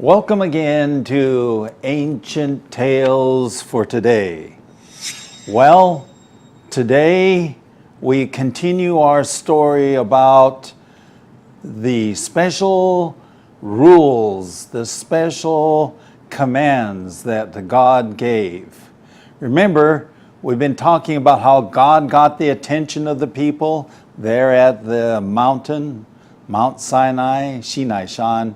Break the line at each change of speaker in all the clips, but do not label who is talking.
Welcome again to Ancient Tales for Today. Well, today we continue our story about the special rules, the special commands that God gave. Remember, we've been talking about how God got the attention of the people there at the mountain, Mount Sinai, Shinaishan.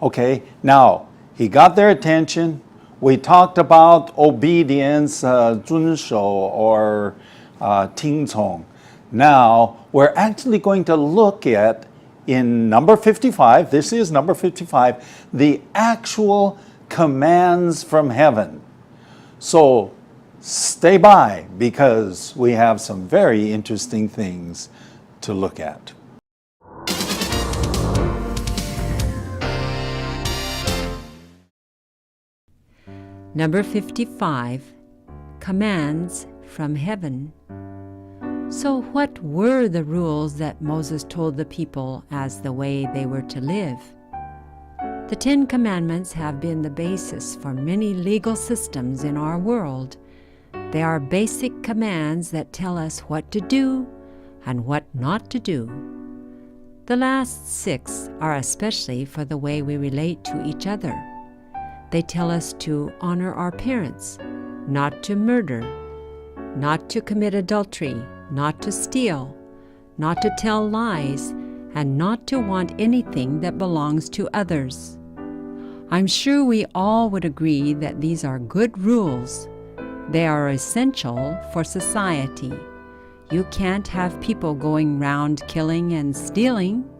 Okay, now, he got their attention. We talked about obedience, 遵守 or 听从. Now, we're actually going to look at, in number 55, this is number 55, the actual commands from heaven. So, stay by, because we have some very interesting things to look at.
Number 55, Commands from Heaven. So what were the rules that Moses told the people as the way they were to live? The Ten Commandments have been the basis for many legal systems in our world. They are basic commands that tell us what to do and what not to do. The last 6 are especially for the way we relate to each other. They tell us to honor our parents, not to murder, not to commit adultery, not to steal, not to tell lies, and not to want anything that belongs to others. I'm sure we all would agree that these are good rules. They are essential for society. You can't have people going round killing and stealing.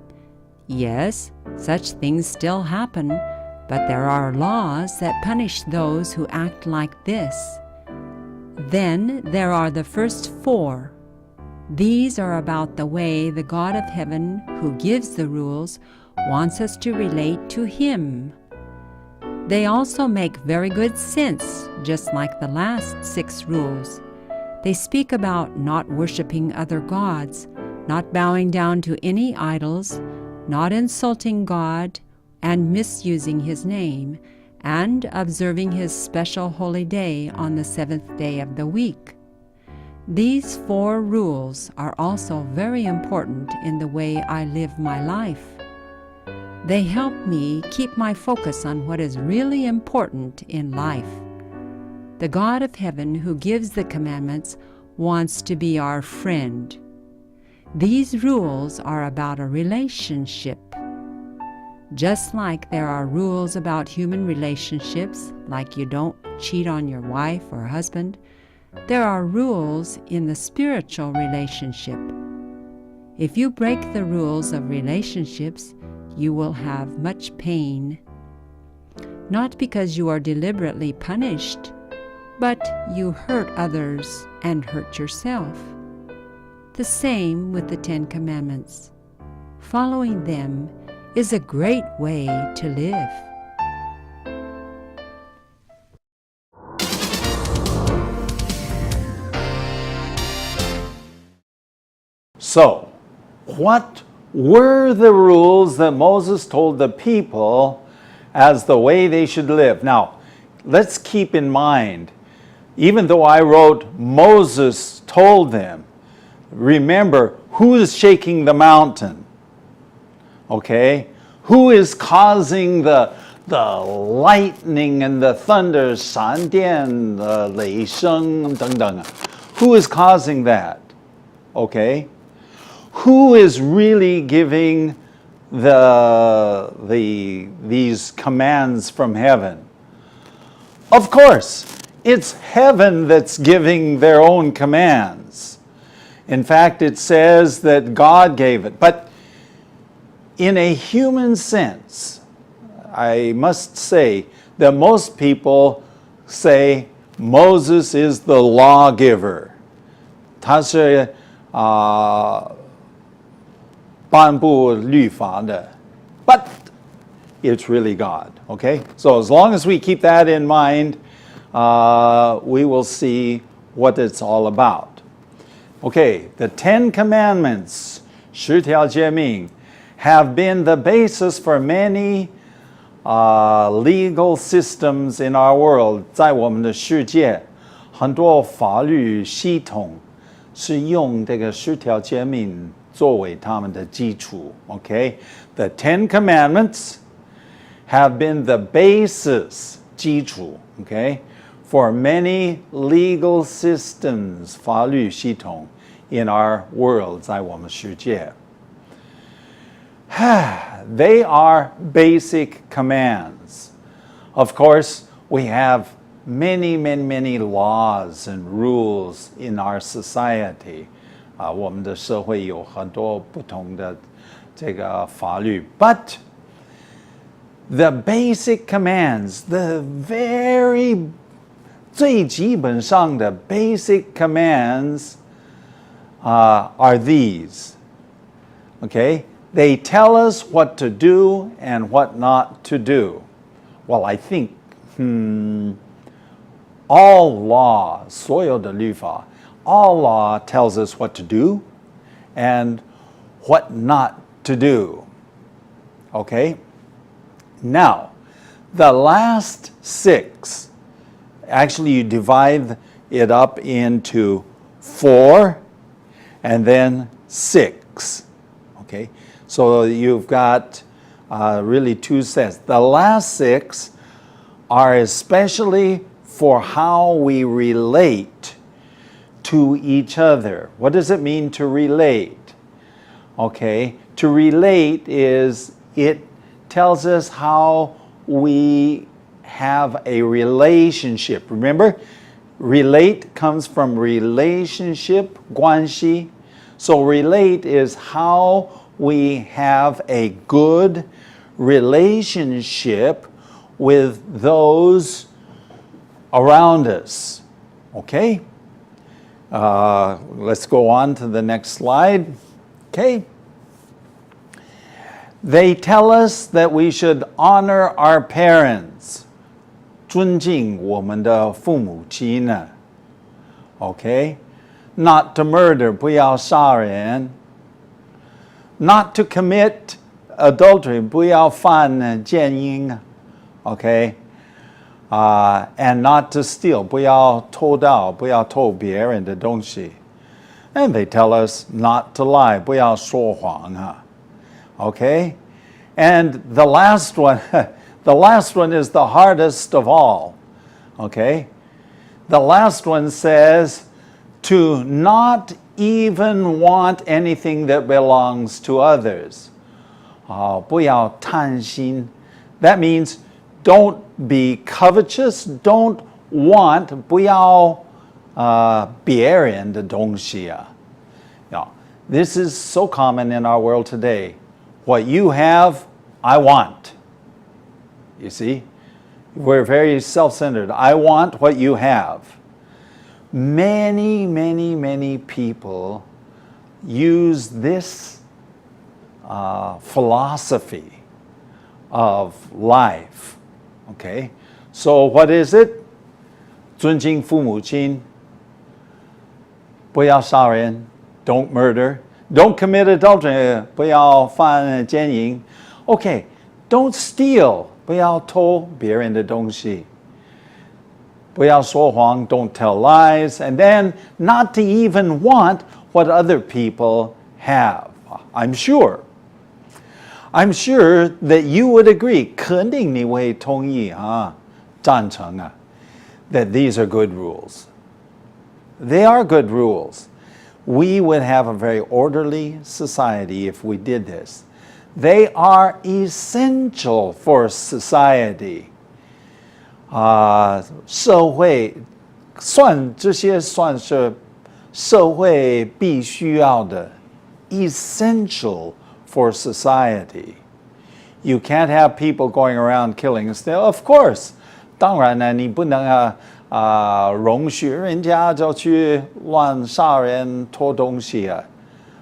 Yes, such things still happen, but there are laws that punish those who act like this. Then there are the first 4. These are about the way the God of heaven, who gives the rules, wants us to relate to Him. They also make very good sense, just like the last 6 rules. They speak about not worshiping other gods, not bowing down to any idols, not insulting God, and misusing His name, and observing His special holy day on the 7th day of the week. These 4 rules are also very important in the way I live my life. They help me keep my focus on what is really important in life. The God of heaven, who gives the commandments, wants to be our friend. These rules are about a relationship. Just like there are rules about human relationships, like you don't cheat on your wife or husband, there are rules in the spiritual relationship. If you break the rules of relationships, you will have much pain. Not because you are deliberately punished, but you hurt others and hurt yourself. The same with the 10 Commandments. Following them is a great way to live.
So, what were the rules that Moses told the people as the way they should live? Now, let's keep in mind, even though I wrote Moses told them, remember who is shaking the mountain? Okay, who is causing the lightning and the thunder, 闪电, 雷声, 等等. Who is causing that? Okay, who is really giving these commands from heaven? Of course, it's heaven that's giving their own commands. In fact, it says that God gave it. But in a human sense, I must say that most people say Moses is the lawgiver. 他是颁布律法的. But it's really God, okay? So as long as we keep that in mind, we will see what it's all about. Okay, the 10 Commandments, 十条诫命, have been the basis for many legal systems in our world， 在我们的世界，很多法律系统是用这个10条诫命作为他们的基础。Okay, the Ten Commandments have been the basis 基础。Okay, for many legal systems 法律系统 in our world 在我们世界。They are basic commands. Of course, we have many laws and rules in our society. 我们的社会有很多不同的这个法律。But the basic commands, the very 最基本上的 basic commands are these. Okay? They tell us what to do and what not to do. Well, I think all law, 所有的律法, all law tells us what to do and what not to do. Okay? Now, the last 6, actually you divide it up into 4 and then 6. Okay? So you've got really 2 sets. The last 6 are especially for how we relate to each other. What does it mean to relate? Okay, to relate is it tells us how we have a relationship. Remember, relate comes from relationship, 关系. So relate is how we have a good relationship with those around us. Okay? Let's go on to the next slide. Okay? They tell us that we should honor our parents. 尊敬我们的父母亲呢. Okay? Not to murder, 不要杀人. Not to commit adultery, 不要犯奸淫. Okay? And not to steal, 不要偷盗，不要偷别人的东西. And they tell us not to lie, 不要说谎. Okay? And the last one, the last one is the hardest of all. Okay? The last one says to not even want anything that belongs to others. 不要贪心. That means don't be covetous, don't want, 不要别人的东西啊. Now, this is so common in our world today. What you have, I want. You see? We're very self-centered. I want what you have. Many people use this philosophy of life. Okay? So what is it? 尊敬父母亲. 不要杀人. Don't murder. Don't commit adultery. 不要犯奸淫. Okay. Don't steal. 不要偷别人的东西. 不要说谎, don't tell lies, and then not to even want what other people have. I'm sure that you would agree, 肯定你会同意赞成 that these are good rules. They are good rules. We would have a very orderly society if we did this. They are essential for society. 社会这些算是社会必须要的 essential for society. You can't have people going around killing and stealing. Of course, 当然呢，你不能容许人家就去乱杀人偷东西啊。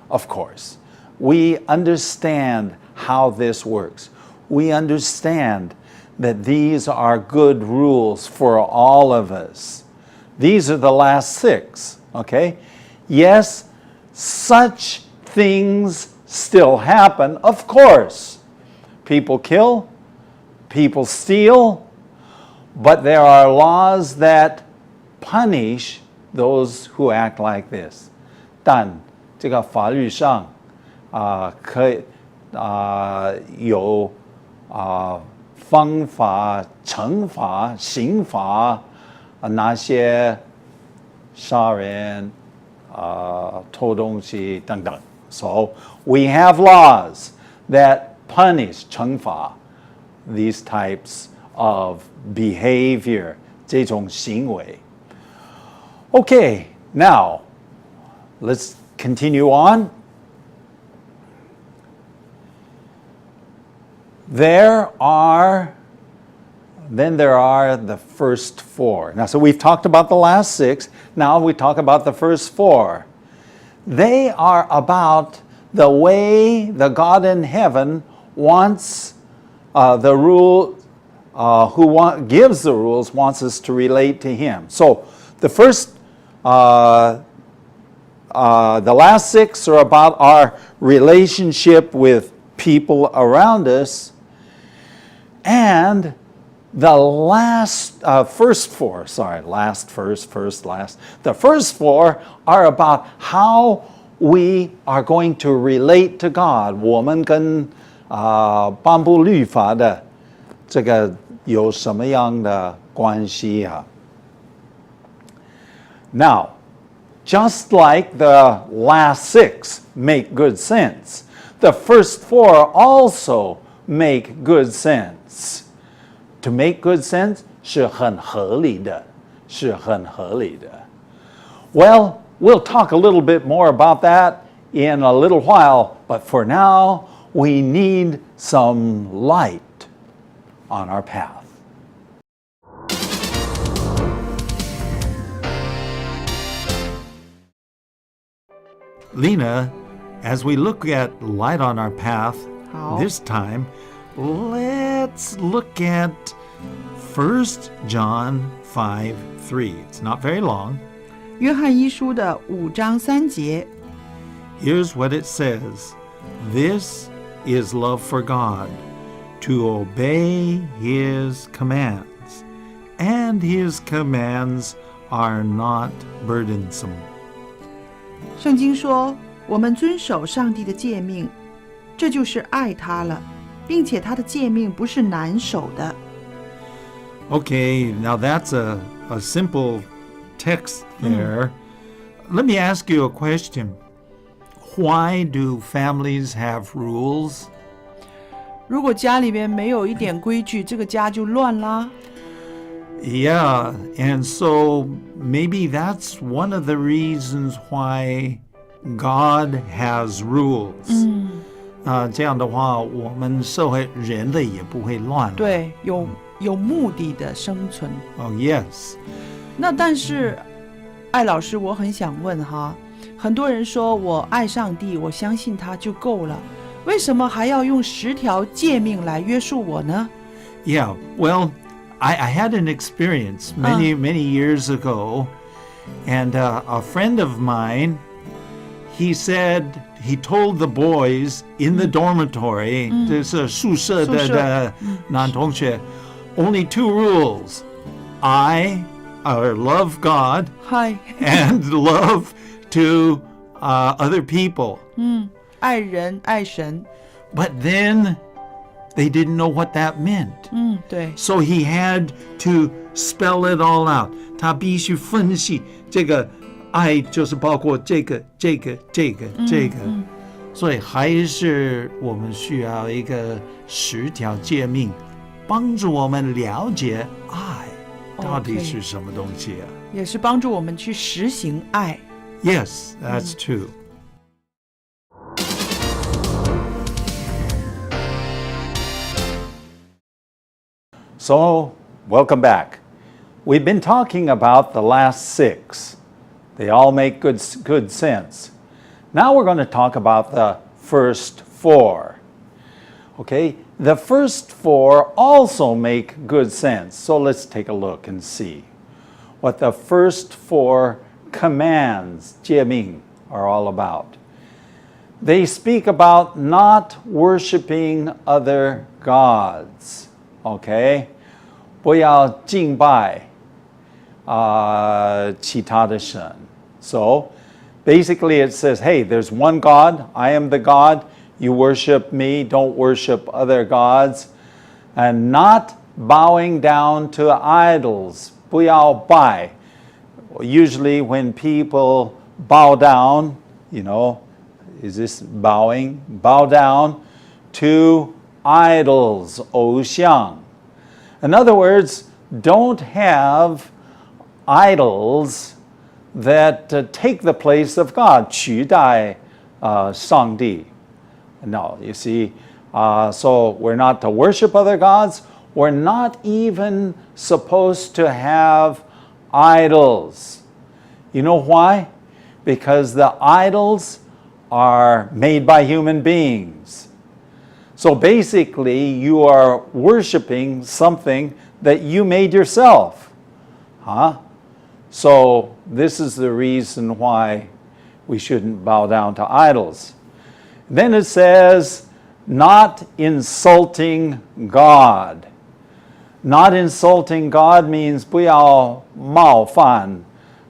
Of course, we understand how this works. We understand that these are good rules for all of us. These are the last 6, okay? Yes, such things still happen, of course. People kill, people steal, but there are laws that punish those who act like this. 但这个法律上可以有方法、惩罚、刑罚那些杀人、偷东西等等。So we have laws that punish 惩罚 these types of behavior 这种行为。Okay, now let's continue on. There are the first four. Now, so we've talked about the last six. Now we talk about the first four. They are about the way the God in heaven wants the rule, gives the rules, wants us to relate to Him. So the first, the last six are about our relationship with people around us. And the first four, the first four are about how we are going to relate to God. 我们跟颁布律法的这个有什么样的关系啊？ Now, just like the last six make good sense, the first four also make good sense. To make good sense 是很合理的，是很合理的。Well, we'll talk a little bit more about that in a little while, but for now, we need some light on our path. Lena, as we look at light on our path, this time, let's look at 1 John 5:3. It's not very long.
约翰一书的5章3节。
Here's what it says. This is love for God, to obey His commands, and His commands are not burdensome.
圣经说，我们遵守上帝的诫命，这就是爱他了，并且他的诫命不是难守的。
Okay, now that's a simple text there. Let me ask you a question. Why do families have rules?
如果家里边没有一点规矩，这个家就乱啦。
Yeah, and so maybe that's one of the reasons why God has rules. 这样的话，我们社会人类也不会乱。
对，有目的的生存。
Oh, yes.
那但是，艾老师，我很想问哈，很多人说我爱上帝，我相信他就够了，为什么还要用10条诫命来约束我呢？
Yeah, well, I had an experience many years ago, and a friend of mine, he told the boys in the dormitory, 这是宿舍的男同学, only 2 rules. I love God and love to other people.
爱人爱神。
But then they didn't know what that meant.
对。
So he had to spell it all out. 他必须分析这个爱就是包括这个。所以还是我们需要一个10条诫命，帮助我们了解爱到底是什么东西啊？
也是帮助我们去实行爱。
Yes, that's true. So, welcome back. We've been talking about the last 6. They all make good sense. Now we're going to talk about the first 4. Okay, the first 4 also make good sense. So let's take a look and see what the first 4 commands, 诫命, are all about. They speak about not worshiping other gods. OK， 不要敬拜其他的神。So basically it says, hey, there's one God, I am the God, you worship me, don't worship other gods, and not bowing down to idols. 不要拜。Usually when people bow down, you know, is this bowing? Bow down to idols, 偶像. In other words, don't have idols that take the place of God, 取代上帝. No, you see, so we're not to worship other gods. We're not even supposed to have idols. You know why? Because the idols are made by human beings. So basically, you are worshiping something that you made yourself. So this is the reason why we shouldn't bow down to idols. Then it says, not insulting God. Not insulting God means 不要冒犯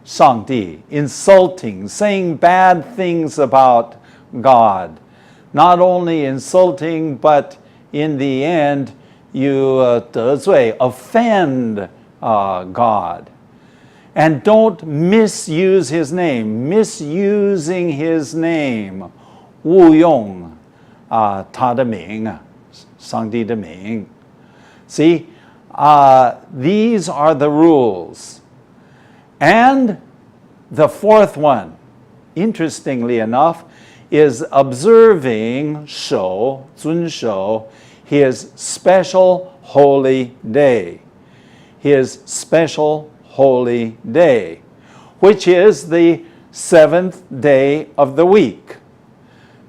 上帝. Insulting, saying bad things about God. Not only insulting, but in the end, you 得罪, offend God. And don't misuse his name. Misusing his name. 误用他的名, 上帝的名. See, these are the rules. And the fourth one, interestingly enough, is observing 守, 遵守, his special holy day. His special holy day, which is the 7th day of the week.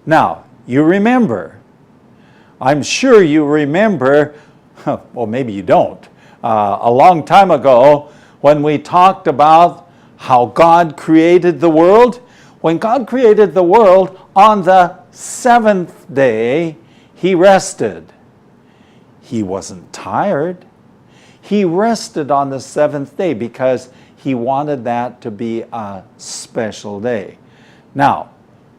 Now, you remember, I'm sure you remember, well, maybe you don't, a long time ago when we talked about how God created the world. When God created the world, on the 7th day, he rested. He wasn't tired. He rested on the 7th day because he wanted that to be a special day. Now,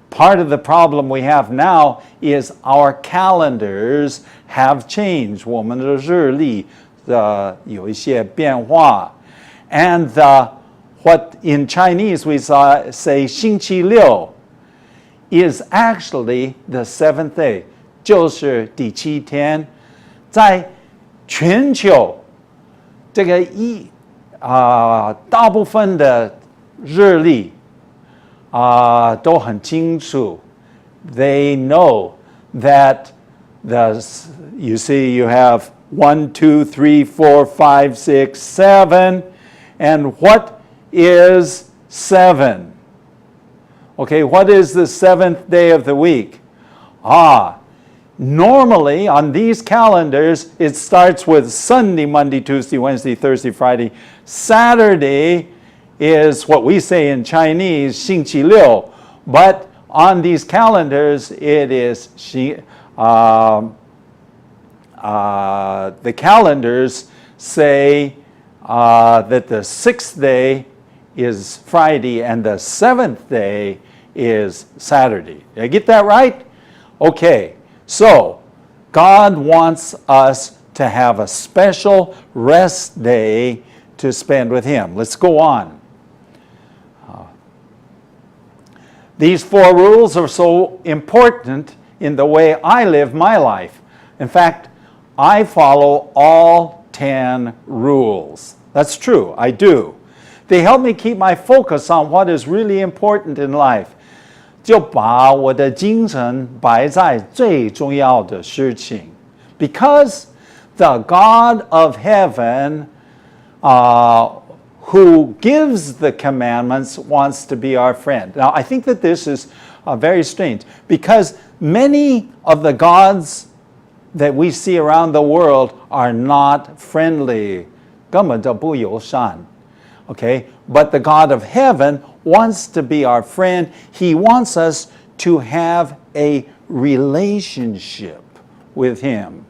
part of the problem we have now is our calendars have changed. 我们的日历有一些变化. And what in Chinese we say 星期六 is actually the 7th day, 就是第7天. 在全球这个大部分的日历都很清楚. They know that you see you have 1, 2, 3, 4, 5, 6, 7. And what is 7? Okay, what is the 7th day of the week? Normally on these calendars, it starts with Sunday, Monday, Tuesday, Wednesday, Thursday, Friday. Saturday is what we say in Chinese, 星期六. But on these calendars, it is the calendars say that the 6th day is Friday and the 7th day is Saturday. Did I get that right? Okay, so God wants us to have a special rest day to spend with him. Let's go on. These 4 rules are so important in the way I live my life. In fact, I follow all 10 rules. That's true, I do. They help me keep my focus on what is really important in life. 就把我的精神摆在最重要的事情. Because the God of heaven, who gives the commandments, wants to be our friend. Now, I think that this is very strange because many of the gods that we see around the world are not friendly. 根本就不友善. Okay? But the God of heaven wants to be our friend. He wants us to have a relationship with him.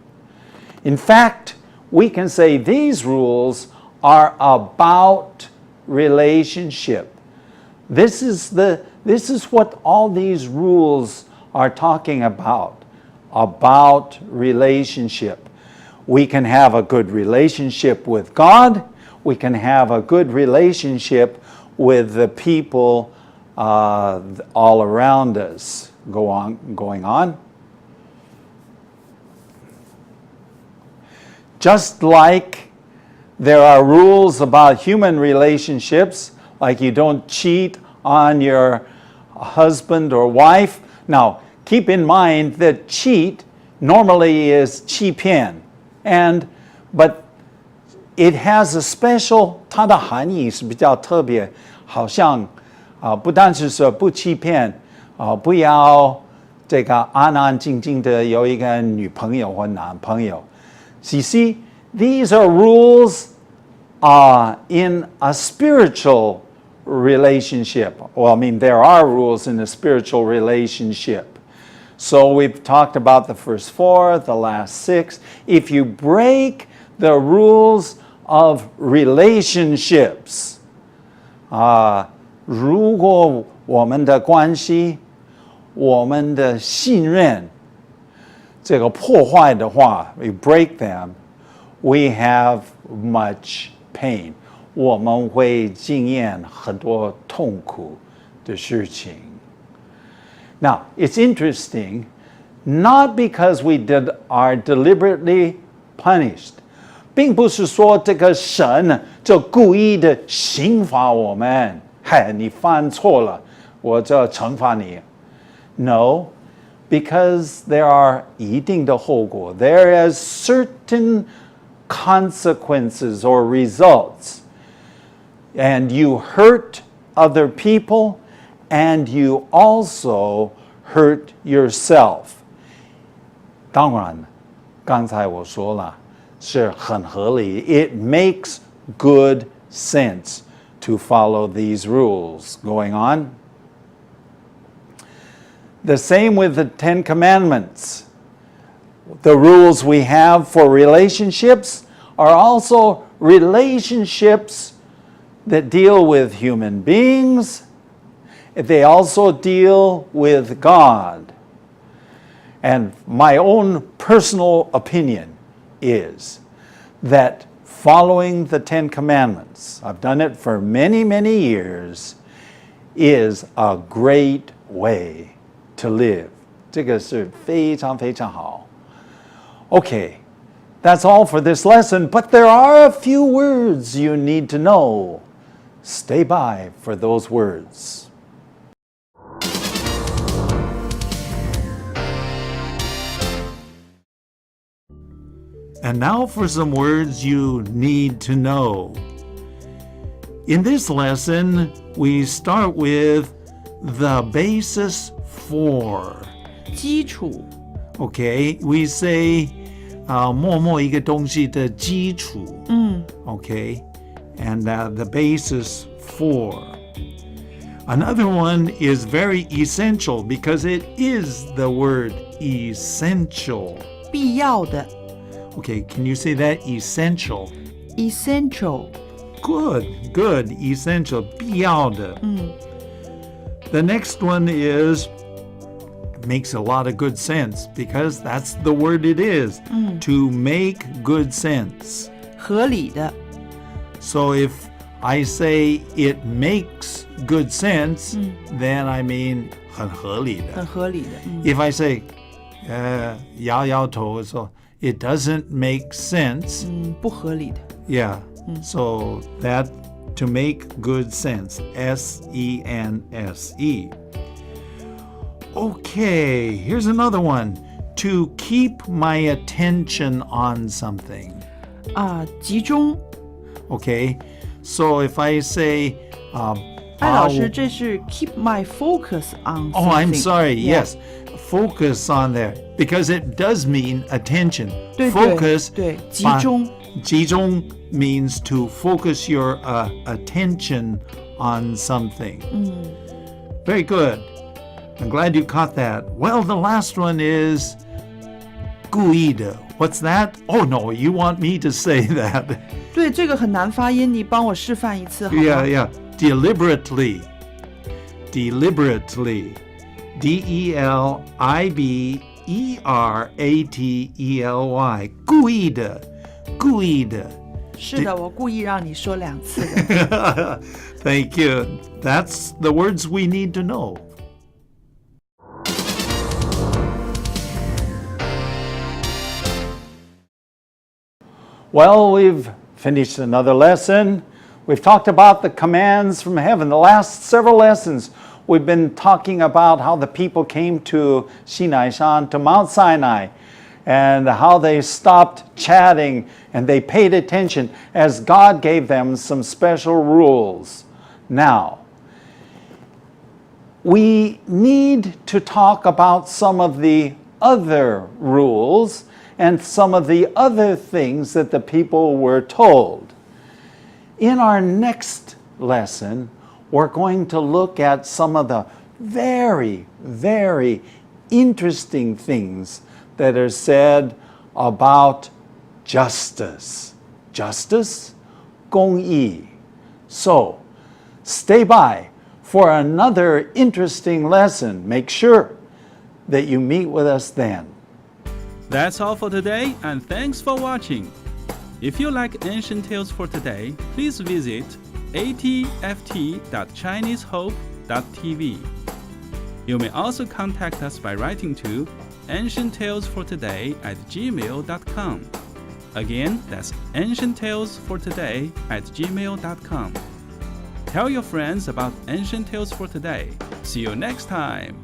In fact, we can say these rules are about relationship. This is what all these rules are talking about relationship. We can have a good relationship with God. We can have a good relationship with the people all around us. Going on. Just like there are rules about human relationships, like you don't cheat on your husband or wife. Now, keep in mind that cheat normally is 欺骗, but it has a special, 它的含义是比较特别，好像不单是说不欺骗，不要这个安安静静的有一个女朋友或男朋友。You see, these are rules in a spiritual relationship. Well, I mean, there are rules in a spiritual relationship. So we've talked about the first 4, the last 6. If you break the rules of relationships, 如果我们的关系，我们的信任，这个破坏的话 we break them, we have much pain. 我们会经验很多痛苦的事情。Now, it's interesting, not because we are deliberately punished. 并不是说这个神就故意的刑罚我们，嗨，你犯错了，我就惩罚你。No, because there are 一定的后果. There is certain consequences or results. And you hurt other people, and you also hurt yourself. 当然，刚才我说了，是很合理. It makes good sense to follow these rules. Going on. The same with the 10 Commandments. The rules we have for relationships are also relationships that deal with human beings. They also deal with God. And my own personal opinion is that following the 10 Commandments, I've done it for many, many years, is a great way to live. 这个是非常非常好. Okay, that's all for this lesson, but there are a few words you need to know. Stay by for those words. And now for some words you need to know. In this lesson, we start with the basis for.
基础
Okay, we say 某某一个东西的基础. Okay, and the basis for. Another one is very essential because it is the word essential.
必要的
Okay, can you say that? Essential.
essential
Good, essential. 必要的. The next one is, it makes a lot of good sense because that's the word it is, to make good sense.
合理的
So if I say it makes good sense, then I mean 很合理的.
很合理的
If I say 摇摇头 so it doesn't make sense,
不合理的
yeah. So that to make good sense, S-E-N-S-E. Okay, here's another one. To keep my attention on something.
集中
Okay, so if I say
艾老师这是 keep my focus on something.
Oh, I'm sorry.
Yeah.
Yes, focus on there because it does mean attention.
对
Focus.
对集中
集中 means to focus your attention on something. Very good. I'm glad you caught that. Well, the last one is 故意的. What's that? Oh no, you want me to say that?
对，这个很难发音，你帮我示范一次好吗？
Yeah. Deliberately. D-E-L-I-B-E-R-A-T-E-L-Y. 故意的。
是的，我故意让你说2次的。
Thank you. That's the words we need to know. Well, we've finished another lesson. We've talked about the commands from heaven. The last several lessons, we've been talking about how the people came to Sinaishan, to Mount Sinai, and how they stopped chatting and they paid attention as God gave them some special rules. Now, we need to talk about some of the other rules and some of the other things that the people were told. In our next lesson, we're going to look at some of the very, very interesting things that are said about justice. Justice, 公义. So, stay by for another interesting lesson. Make sure that you meet with us then.
That's all for today, and thanks for watching. If you like Ancient Tales for Today, please visit atft.chinesehope.tv. You may also contact us by writing to ancienttalesfortoday@gmail.com. Again, that's ancienttalesfortoday@gmail.com. Tell your friends about Ancient Tales for Today. See you next time.